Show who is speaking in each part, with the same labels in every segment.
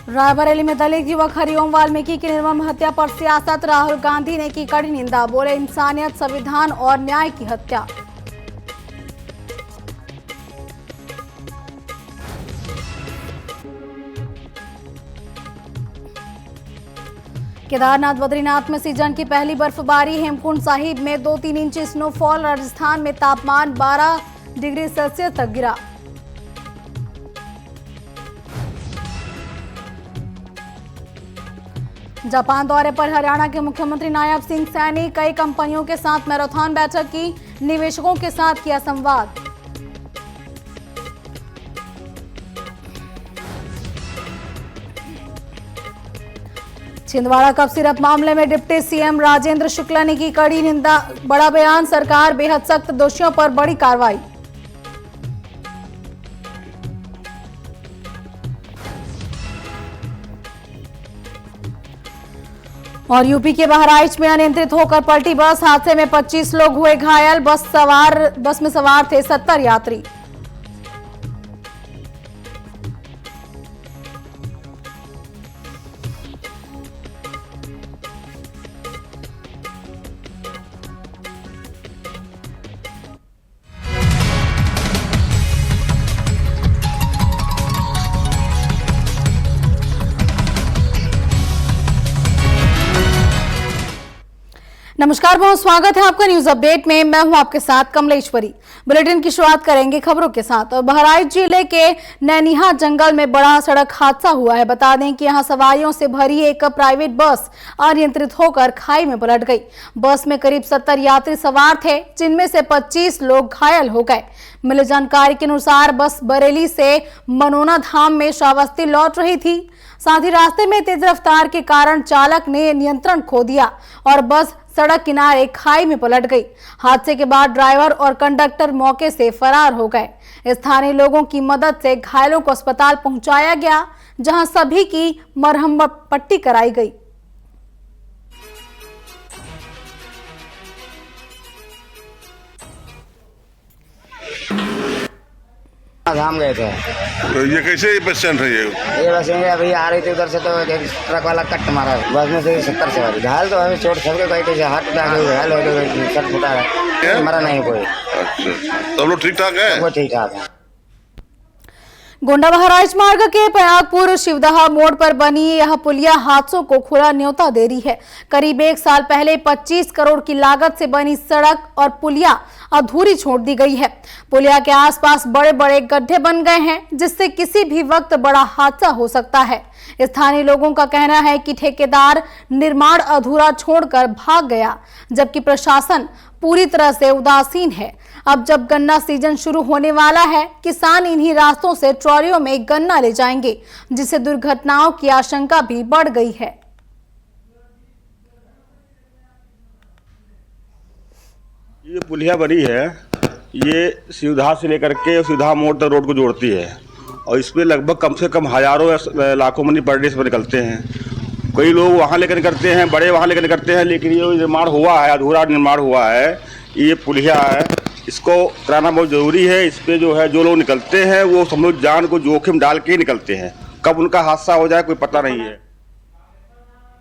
Speaker 1: रायबरेली में दलित युवक हरिओम वाल्मीकि की निर्मम हत्या पर सियासत, राहुल गांधी ने की कड़ी निंदा, बोले इंसानियत, संविधान और न्याय की हत्या। केदारनाथ बद्रीनाथ में सीजन की पहली बर्फबारी, हेमकुंड साहिब में 2-3 इंच स्नोफॉल, राजस्थान में तापमान 12 डिग्री सेल्सियस तक गिरा। जापान दौरे पर हरियाणा के मुख्यमंत्री नायब सिंह सैनी, कई कंपनियों के साथ मैराथन बैठक की, निवेशकों के साथ किया संवाद। छिंदवाड़ा कफ सिरप मामले में डिप्टी सीएम राजेंद्र शुक्ला ने की कड़ी निंदा, बड़ा बयान, सरकार बेहद सख्त, दोषियों पर बड़ी कार्रवाई। और यूपी के बहराइच में अनियंत्रित होकर पलटी बस, हादसे में 25 लोग हुए घायल, बस में सवार थे 70 यात्री। नमस्कार, बहुत स्वागत है आपका न्यूज अपडेट में। मैं हूं आपके साथ कमलेश्वरी। बुलेटिन की शुरुआत करेंगे खबरों के साथ। और बहराइच जिले के नैनिहा जंगल में बड़ा सड़क हादसा हुआ है। बता दें कि यहां सवारियों से भरी एक प्राइवेट बस अनियंत्रित होकर खाई में पलट गई। बस में करीब 70 यात्री सवार थे, जिनमें से 25 लोग घायल हो गए। मिली जानकारी के अनुसार बस बरेली से मनोना धाम में श्रावस्ती लौट रही थी। साथ ही रास्ते में तेज रफ्तार के कारण चालक ने नियंत्रण खो दिया और बस सड़क किनारे खाई में पलट गई। हादसे के बाद ड्राइवर और कंडक्टर मौके से फरार हो गए। स्थानीय लोगों की मदद से घायलों को अस्पताल पहुंचाया गया, जहां सभी की मरहम पट्टी कराई गई।
Speaker 2: धाम गए थे।
Speaker 3: तो ये कैसे पेशेंट है ये
Speaker 2: बस अभी आ रही थी उधर से, तो ट्रक वाला कट मारा, बस में से 70 सवारी घायल। तो हमें चोट सबके गई थी, हाथ पे घायल हो गए, सर फुटा है, मरा नहीं कोई।
Speaker 3: अच्छा, सब लोग ठीक ठाक है?
Speaker 2: वो ठीक ठाक है।
Speaker 1: गोंडा बहराइच मार्ग के प्रयागपुर शिवदहा मोड़ पर बनी यह पुलिया हादसों को खुला न्योता दे रही है। करीब 1 साल पहले 25 करोड़ की लागत से बनी सड़क और पुलिया अधूरी छोड़ दी गई है। पुलिया के आसपास बड़े बड़े गड्ढे बन गए हैं, जिससे किसी भी वक्त बड़ा हादसा हो सकता है। स्थानीय लोगों का कहना है कि ठेकेदार निर्माण अधूरा छोड़कर भाग गया, जबकि प्रशासन पूरी तरह से उदासीन है। अब जब गन्ना सीजन शुरू होने वाला है, किसान इन्हीं रास्तों से ट्रॉलियों में गन्ना ले जाएंगे, जिससे दुर्घटनाओं की आशंका भी बढ़ गई है।
Speaker 4: ये पुलिया बनी है, ये शिवदहा से लेकर के शिवदहा मोड़ तक रोड को जोड़ती है और इसमें लगभग कम से कम हजारों या लाखों मनी पर डे से निकलते हैं। कई लोग वहाँ लेकर निकलते हैं, बड़े वहाँ लेकर निकलते हैं, लेकिन ये निर्माण हुआ है, अधूरा निर्माण हुआ है। ये पुलिया है, इसको कराना बहुत ज़रूरी है। इस पर जो है, जो लोग निकलते हैं वो सब लोग जान को जोखिम डाल के निकलते हैं, कब उनका हादसा हो जाए कोई पता नहीं है।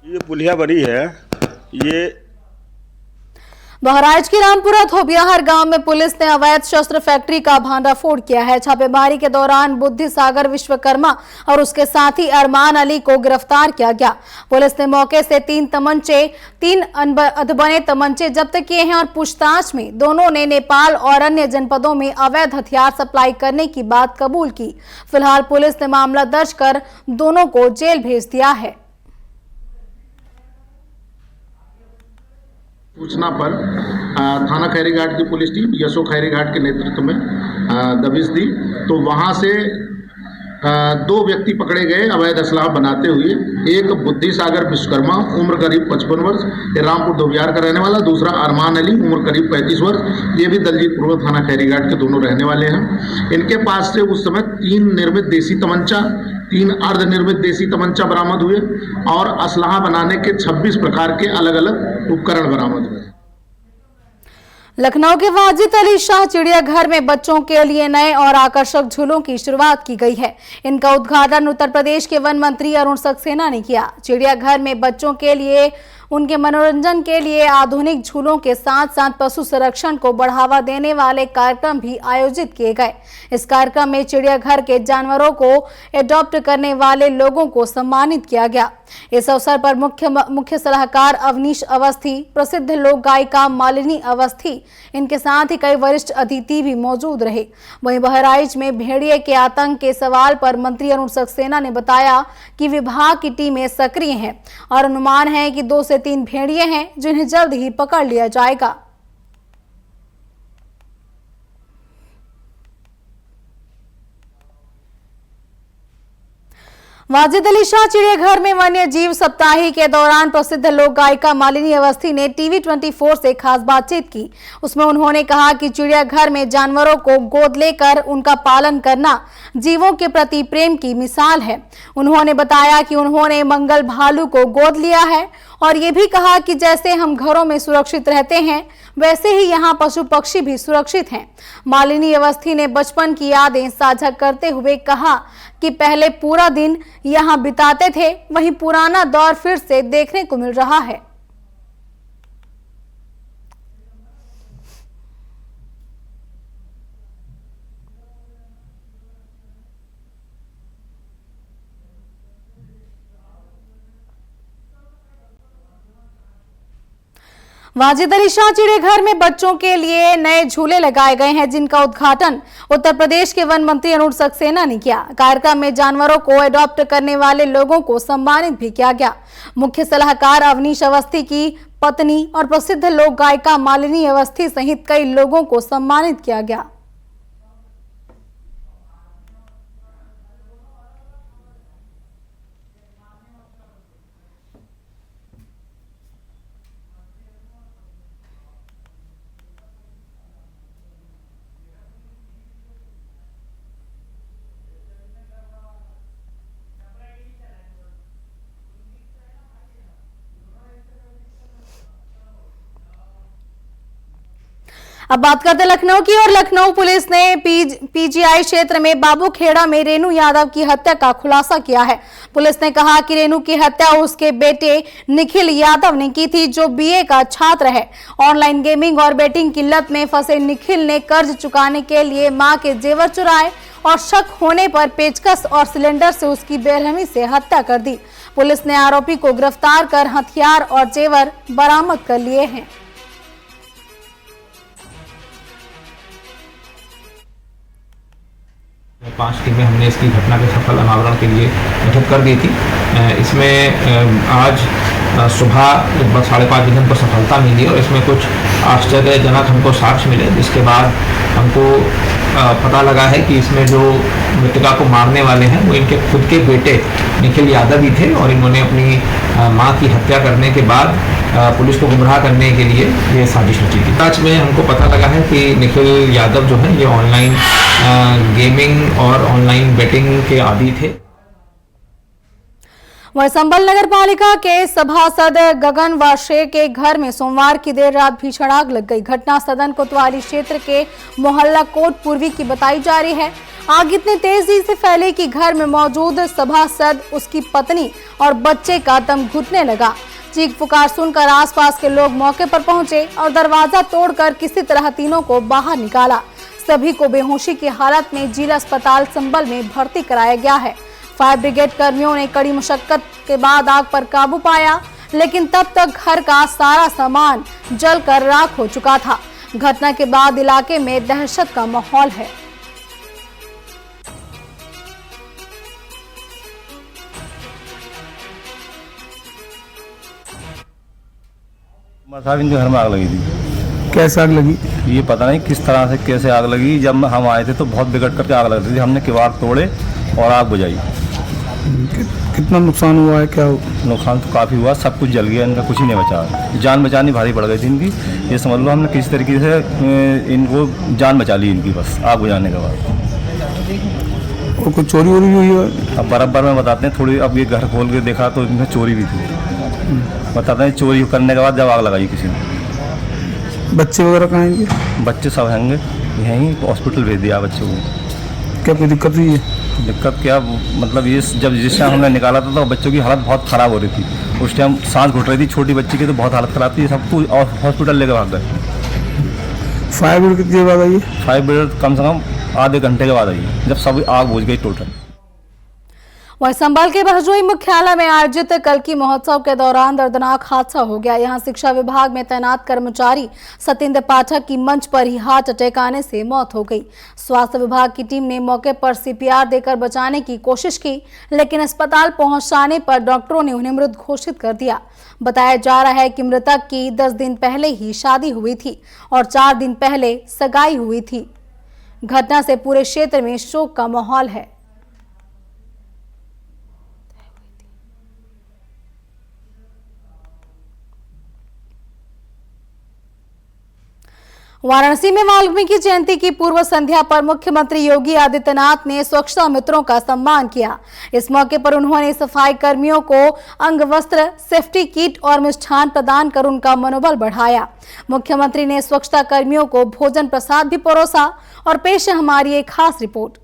Speaker 4: ये पुलिया बनी है, ये
Speaker 1: बहराइच की रामपुरा थोबियाहर गांव में पुलिस ने अवैध शस्त्र फैक्ट्री का भांडाफोड़ किया है। छापेमारी के दौरान बुद्धि सागर विश्वकर्मा और उसके साथी अरमान अली को गिरफ्तार किया गया। पुलिस ने मौके से 3 अधबने तमंचे जब्त किए हैं और पूछताछ में दोनों ने नेपाल और अन्य जनपदों में अवैध हथियार सप्लाई करने की बात कबूल की। फिलहाल पुलिस ने मामला दर्ज कर दोनों को जेल भेज दिया है।
Speaker 5: सूचना पर थाना खैरीघाट की पुलिस टीम यशो खैरीघाट के नेतृत्व में दबिश दी, तो वहां से 2 व्यक्ति पकड़े गए अवैध असलाह बनाते हुए। एक बुद्धि सागर विश्वकर्मा, उम्र करीब 55 वर्ष, ये रामपुर धोबियार का रहने वाला। दूसरा अरमान अली, उम्र करीब 35 वर्ष, ये भी दलजीतपुर थाना खैरीघाट के दोनों रहने वाले हैं। इनके पास से उस समय 3 निर्मित देसी तमंचा, 3 अर्धनिर्मित देसी तमंचा बरामद हुए और असलाह बनाने के 26 प्रकार के अलग अलग उपकरण बरामद हुए।
Speaker 1: लखनऊ के वाजिद अली शाह चिड़ियाघर में बच्चों के लिए नए और आकर्षक झूलों की शुरुआत की गई है। इनका उद्घाटन उत्तर प्रदेश के वन मंत्री अरुण सक्सेना ने किया। चिड़ियाघर में बच्चों के लिए उनके मनोरंजन के लिए आधुनिक झूलों के साथ साथ पशु संरक्षण को बढ़ावा देने वाले कार्यक्रम भी आयोजित किए गए। इस कार्यक्रम में चिड़ियाघर के जानवरों को एडॉप्ट करने वाले लोगों को सम्मानित किया गया। इस अवसर पर मुख्य सलाहकार अवनीश अवस्थी, प्रसिद्ध लोक गायिका मालिनी अवस्थी, इनके साथ ही कई वरिष्ठ अतिथि भी मौजूद रहे। वहीं बहराइच में भेड़िए के आतंक के सवाल पर मंत्री अरुण सक्सेना ने बताया कि विभाग की टीमें सक्रिय हैं और अनुमान है कि 2 से 3 भेड़िए हैं जिन्हें जल्द ही पकड़ लिया जाएगा। वाजिद अली शाह चिड़ियाघर में वन्य जीव सप्ताही के दौरान प्रसिद्ध लोक गायिका मालिनी अवस्थी ने टीवी 24 से खास बातचीत की। उसमें उन्होंने कहा कि चिड़ियाघर में जानवरों को गोद लेकर उनका पालन करना जीवों के प्रति प्रेम की मिसाल है। उन्होंने बताया कि उन्होंने मंगल भालू को गोद लिया है और ये भी कहा कि जैसे हम घरों में सुरक्षित रहते हैं वैसे ही यहाँ पशु पक्षी भी सुरक्षित हैं। मालिनी अवस्थी ने बचपन की यादें साझा करते हुए कहा कि पहले पूरा दिन यहाँ बिताते थे, वहीं पुराना दौर फिर से देखने को मिल रहा है। वाजिद अली शाह चिड़ियाघर में बच्चों के लिए नए झूले लगाए गए हैं, जिनका उद्घाटन उत्तर प्रदेश के वन मंत्री अरुण सक्सेना ने किया। कार्यक्रम में जानवरों को एडॉप्ट करने वाले लोगों को सम्मानित भी किया गया। मुख्य सलाहकार अवनीश अवस्थी की पत्नी और प्रसिद्ध लोक गायिका मालिनी अवस्थी सहित कई लोगों को सम्मानित किया गया। अब बात करते लखनऊ की और लखनऊ पुलिस ने पीजीआई क्षेत्र में बाबूखेड़ा में रेनू यादव की हत्या का खुलासा किया है। पुलिस ने कहा कि रेनू की हत्या उसके बेटे निखिल यादव ने की थी, जो बीए का छात्र है। ऑनलाइन गेमिंग और बेटिंग की लत में फंसे निखिल ने कर्ज चुकाने के लिए मां के जेवर चुराए और शक होने पर पेचकस और सिलेंडर से उसकी बेरहमी से हत्या कर दी। पुलिस ने आरोपी को गिरफ्तार कर हथियार और जेवर बरामद कर लिए हैं।
Speaker 6: पांच टीमें हमने इसकी घटना के सफल अनावरण के लिए गठित कर दी थी। इसमें आज सुबह लगभग 5:30 बजे हमको सफलता मिली और इसमें कुछ आश्चर्यजनक हमको साक्ष्य मिले, जिसके बाद हमको पता लगा है कि इसमें जो मृतका को मारने वाले हैं वो इनके खुद के बेटे निखिल यादव ही थे और इन्होंने अपनी मां की हत्या करने के बाद पुलिस को गुमराह करने के लिए ये साजिश रची थी। जांच में हमको पता लगा है कि निखिल यादव जो है ये ऑनलाइन गेमिंग और ऑनलाइन बेटिंग के आदी थे।
Speaker 1: वह संभल नगर पालिका के सभासद गगन वाशे के घर में सोमवार की देर रात भीषण आग लग गई। घटना सदन कोतवाली क्षेत्र के मोहल्ला कोट पूर्वी की बताई जा रही है। आग इतनी तेजी से फैली कि घर में मौजूद सभासद, उसकी पत्नी और बच्चे का दम घुटने लगा। चीख पुकार सुनकर आसपास के लोग मौके पर पहुंचे और दरवाजा तोड़कर किसी तरह तीनों को बाहर निकाला। सभी को बेहोशी की हालत में जिला अस्पताल संभल में भर्ती कराया गया है। फायर ब्रिगेड कर्मियों ने कड़ी मशक्कत के बाद आग पर काबू पाया, लेकिन तब तक घर का सारा सामान जलकर राख हो चुका था। घटना के बाद इलाके में दहशत का माहौल है।
Speaker 7: साहब इनके घर में आग लगी थी।
Speaker 8: कैसे आग लगी?
Speaker 7: ये पता नहीं किस तरह से कैसे आग लगी। जब हम आए थे तो बहुत बिगड़ करके आग लग रही थी। हमने किवाड़ तोड़े और आग बुझाई।
Speaker 8: कितना नुकसान हुआ है? क्या
Speaker 7: नुकसान तो काफ़ी हुआ, सब कुछ जल गया, इनका कुछ ही नहीं बचा। जान बचानी भारी पड़ गई थी इनकी। ये समझ लो हमने किसी तरीके से इनको जान बचा ली इनकी, बस आग बुझाने के बाद।
Speaker 8: और कुछ चोरी वोरी हुई है?
Speaker 7: अब बराबर में बताते हैं थोड़ी। अब ये घर खोल के देखा तो इनमें चोरी भी थी। बताते हैं चोरी करने के बाद जब आग लगाई किसी ने।
Speaker 8: बच्चे वगैरह कहाँ आएंगे?
Speaker 7: बच्चे सब होंगे यहीं हॉस्पिटल भेज दिया बच्चों को।
Speaker 8: क्या कोई दिक्कत हुई है?
Speaker 7: दिक्कत क्या, मतलब ये जब जिस टाइम हमने निकाला था तो बच्चों की हालत बहुत ख़राब हो रही थी। उस टाइम सांस घुट रही थी छोटी बच्ची की, तो बहुत हालत ख़राब थी, सबको हॉस्पिटल लेकर भाग गए।
Speaker 8: फायर ब्रिगेड कितनी देर बाद आई है?
Speaker 7: फायर ब्रिगेड कम से कम आधे घंटे के बाद आई, जब सब आग बुझ गई टोटल।
Speaker 1: वहीं संभल के बहजोई मुख्यालय में आयोजित कल्की महोत्सव के दौरान दर्दनाक हादसा हो गया। यहां शिक्षा विभाग में तैनात कर्मचारी सत्येंद्र पाठक की मंच पर ही हार्ट अटैक आने से मौत हो गई। स्वास्थ्य विभाग की टीम ने मौके पर सीपीआर देकर बचाने की कोशिश की, लेकिन अस्पताल पहुंचाने पर डॉक्टरों ने उन्हें मृत घोषित कर दिया। बताया जा रहा है कि मृतक की 10 दिन पहले ही शादी हुई थी और 4 दिन पहले सगाई हुई थी। घटना से पूरे क्षेत्र में शोक का माहौल है। वाराणसी में वाल्मीकि जयंती की पूर्व संध्या पर मुख्यमंत्री योगी आदित्यनाथ ने स्वच्छता मित्रों का सम्मान किया। इस मौके पर उन्होंने सफाई कर्मियों को अंगवस्त्र, सेफ्टी किट और मिष्ठान प्रदान कर उनका मनोबल बढ़ाया। मुख्यमंत्री ने स्वच्छता कर्मियों को भोजन प्रसाद भी परोसा। और पेश है हमारी एक खास रिपोर्ट।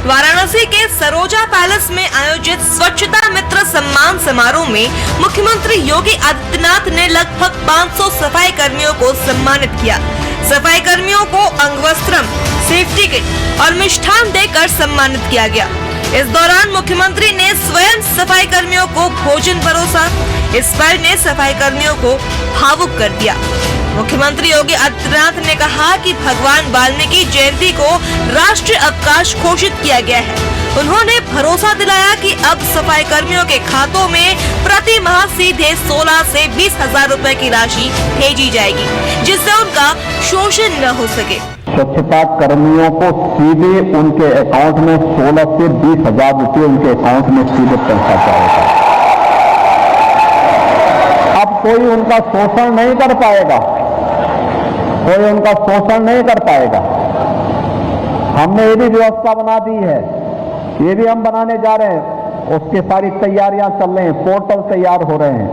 Speaker 9: वाराणसी के सरोजा पैलेस में आयोजित स्वच्छता मित्र सम्मान समारोह में मुख्यमंत्री योगी आदित्यनाथ ने लगभग 500 सफाई कर्मियों को सम्मानित किया। सफाई कर्मियों को अंगवस्त्रम, सेफ्टी किट और मिष्ठान देकर सम्मानित किया गया। इस दौरान मुख्यमंत्री ने स्वयं सफाई कर्मियों को भोजन परोसा। इस पल ने सफाई कर्मियों को भावुक कर दिया। मुख्यमंत्री योगी आदित्यनाथ ने कहा कि भगवान वाल्मीकि जयंती को राष्ट्रीय अवकाश घोषित किया गया है। उन्होंने भरोसा दिलाया कि अब सफाई कर्मियों के खातों में प्रति माह सीधे 16 से 20 हजार रुपए की राशि भेजी जाएगी, जिससे उनका शोषण न हो सके।
Speaker 10: स्वच्छता कर्मियों को सीधे उनके अकाउंट में 16 से 20 हजार रुपये उनके अकाउंट में सीधे पहुंचा जाएगा। अब कोई उनका शोषण नहीं कर पाएगा, कोई उनका शोषण नहीं कर पाएगा। हमने ये भी व्यवस्था बना दी है, ये भी हम बनाने जा रहे हैं, उसकी सारी तैयारियां चल रही हैं, पोर्टल तैयार हो रहे हैं।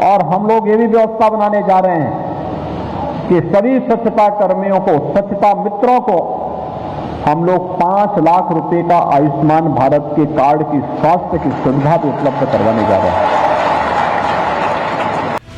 Speaker 10: और हम लोग ये भी व्यवस्था बनाने जा रहे हैं कि सभी स्वच्छता कर्मियों को, स्वच्छता मित्रों को हम लोग 5 लाख रुपए का आयुष्मान भारत के कार्ड की स्वास्थ्य की सुविधा भी उपलब्ध करवाने जा रहे हैं।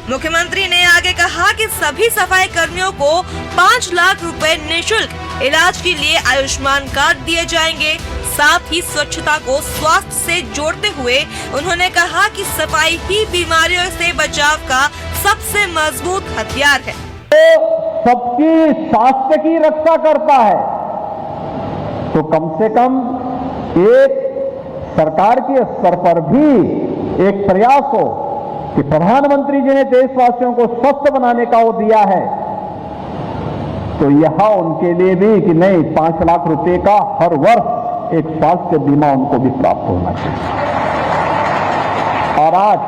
Speaker 9: मुख्यमंत्री ने आगे कहा कि सभी सफाई कर्मियों को 5 लाख रुपए निःशुल्क इलाज के लिए आयुष्मान कार्ड दिए जाएंगे। साथ ही स्वच्छता को स्वास्थ्य से जोड़ते हुए उन्होंने कहा कि सफाई ही बीमारियों से बचाव का सबसे मजबूत हथियार है।
Speaker 10: तो सबकी स्वास्थ्य की रक्षा करता है, तो कम से कम एक सरकार के स्तर पर भी एक प्रयास हो कि प्रधानमंत्री जी ने देशवासियों को स्वस्थ बनाने का वो दिया है, तो यह उनके लिए भी कि नहीं 5 लाख रुपए का हर वर्ष एक स्वास्थ्य बीमा उनको भी प्राप्त होना चाहिए। और आज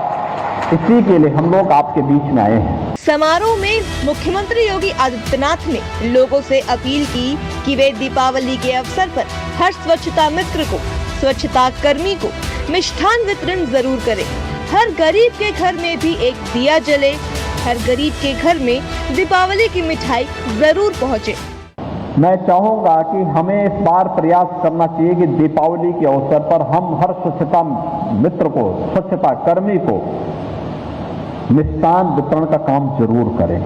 Speaker 10: इसी के लिए हम लोग आपके बीच में आए हैं।
Speaker 9: समारोह में मुख्यमंत्री योगी आदित्यनाथ ने लोगों से अपील की कि वे दीपावली के अवसर पर हर स्वच्छता मित्र को, स्वच्छता कर्मी को मिष्ठान वितरण जरूर करें। हर गरीब के घर में भी एक दिया जले, हर गरीब के घर में दीपावली की मिठाई जरूर पहुंचे।
Speaker 10: मैं चाहूंगा कि हमें इस बार प्रयास करना चाहिए कि दीपावली के अवसर पर हम हर स्वच्छता मित्र को, स्वच्छता कर्मी को मिष्ठान वितरण का काम जरूर करें।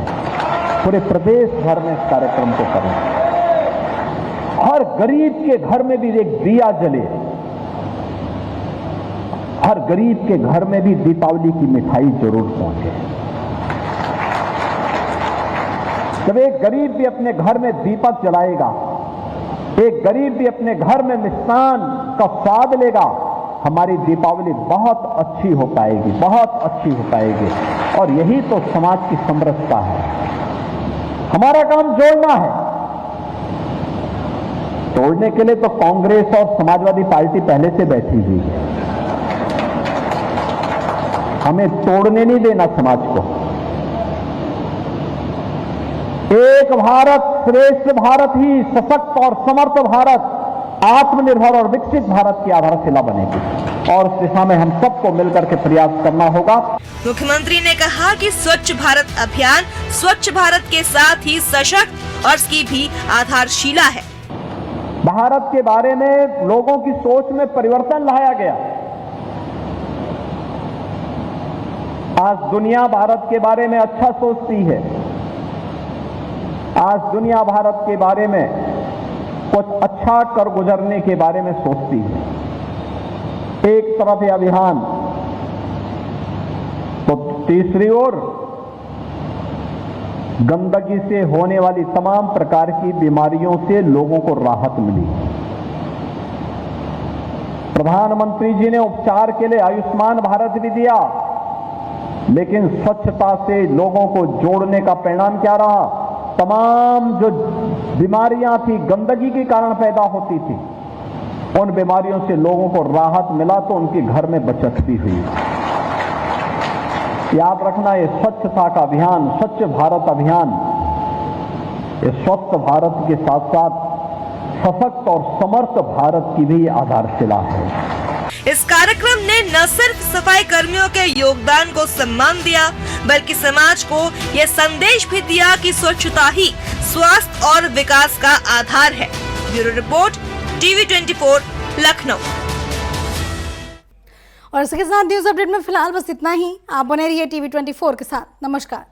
Speaker 10: पूरे प्रदेश भर में इस कार्यक्रम को करें। हर गरीब के घर में भी एक दिया जले, हर गरीब के घर में भी दीपावली की मिठाई जरूर पहुंचे। जब एक गरीब भी अपने घर में दीपक जलाएगा, एक गरीब भी अपने घर में मिष्ठान का स्वाद लेगा, हमारी दीपावली बहुत अच्छी हो पाएगी, बहुत अच्छी हो पाएगी। और यही तो समाज की समरसता है। हमारा काम जोड़ना है। तोड़ने के लिए तो कांग्रेस और समाजवादी पार्टी पहले से बैठी हुई है। हमें तोड़ने नहीं देना समाज को। एक भारत श्रेष्ठ भारत ही सशक्त और समर्थ भारत, आत्मनिर्भर और विकसित भारत की आधारशिला बनेगी। और इस दिशा में हम सबको मिलकर के प्रयास करना होगा।
Speaker 9: मुख्यमंत्री ने कहा कि स्वच्छ भारत अभियान स्वच्छ भारत के साथ ही सशक्त और इसकी भी आधारशिला है।
Speaker 10: भारत के बारे में लोगों की सोच में परिवर्तन लाया गया। आज दुनिया भारत के बारे में अच्छा सोचती है। आज दुनिया भारत के बारे में कुछ अच्छा कर गुजरने के बारे में सोचती है। एक तरफ यह अभियान तो तीसरी ओर गंदगी से होने वाली तमाम प्रकार की बीमारियों से लोगों को राहत मिली। प्रधानमंत्री जी ने उपचार के लिए आयुष्मान भारत भी दिया, लेकिन स्वच्छता से लोगों को जोड़ने का परिणाम क्या रहा? तमाम जो बीमारियां थी गंदगी के कारण पैदा होती थी, उन बीमारियों से लोगों को राहत मिला तो उनके घर में बचत भी हुई। याद रखना, ये स्वच्छता का अभियान, स्वच्छ भारत अभियान, ये स्वस्थ भारत के साथ साथ सशक्त और समर्थ भारत की भी आधारशिला है।
Speaker 9: इस कार्यक्रम ने न सिर्फ सफाई कर्मियों के योगदान को सम्मान दिया, बल्कि समाज को यह संदेश भी दिया कि स्वच्छता ही स्वास्थ्य और विकास का आधार है। Bureau report, TV 24, Lucknow.
Speaker 1: और इसके साथ न्यूज अपडेट में फिलहाल बस इतना ही। आप बने रहिए टीवी 24 के साथ। नमस्कार।